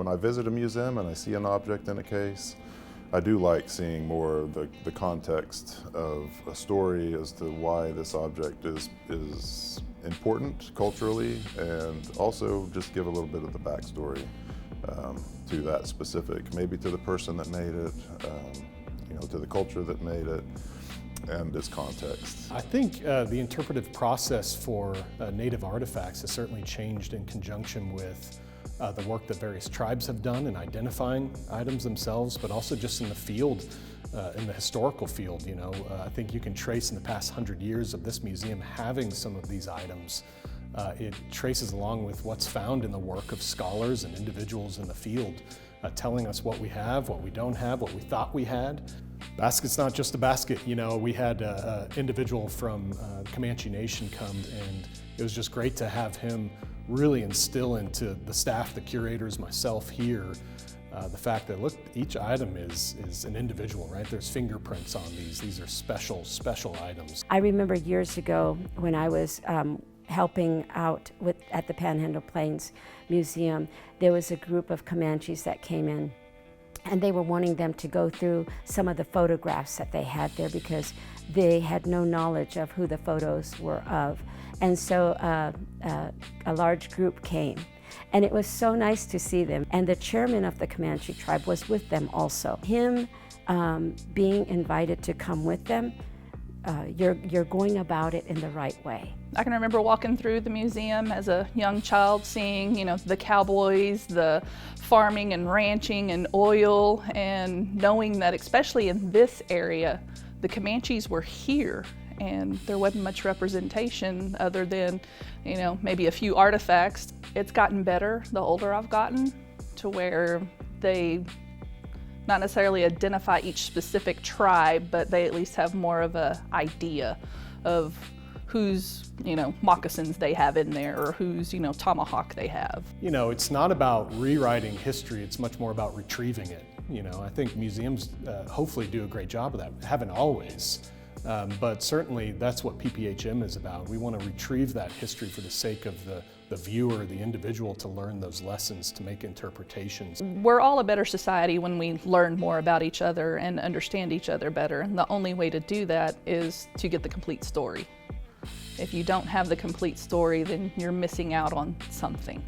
when I visit a museum and I see an object in a case, I do like seeing more of the context of a story as to why this object is important culturally, and also just give a little bit of the backstory to that specific, maybe to the person that made it, to the culture that made it, and its context. I think the interpretive process for native artifacts has certainly changed in conjunction with the work that various tribes have done in identifying items themselves, but also just in the field, in the historical field. I think you can trace in the past 100 years of this museum having some of these items. It traces along with what's found in the work of scholars and individuals in the field, telling us what we have, what we don't have, what we thought we had. Basket's not just a basket. We had an individual from Comanche Nation come, and it was just great to have him really instill into the staff, the curators, myself here, the fact that, look, each item is an individual, right? There's fingerprints on these. These are special items. I remember years ago when I was helping out at the Panhandle Plains Museum, there was a group of Comanches that came in, and they were wanting them to go through some of the photographs that they had there because they had no knowledge of who the photos were of. And so a large group came, and it was so nice to see them. And the chairman of the Comanche tribe was with them also. Him being invited to come with them, you're going about it in the right way. I can remember walking through the museum as a young child, seeing, the cowboys, the farming and ranching and oil, and knowing that especially in this area, the Comanches were here, and there wasn't much representation other than, maybe a few artifacts. It's gotten better the older I've gotten, to where they not necessarily identify each specific tribe, but they at least have more of an idea of whose, moccasins they have in there, or whose, tomahawk they have. It's not about rewriting history, it's much more about retrieving it. I think museums hopefully do a great job of that. Haven't always, but certainly that's what PPHM is about. We want to retrieve that history for the sake of the viewer, the individual, to learn those lessons, to make interpretations. We're all a better society when we learn more about each other and understand each other better. And the only way to do that is to get the complete story. If you don't have the complete story, then you're missing out on something.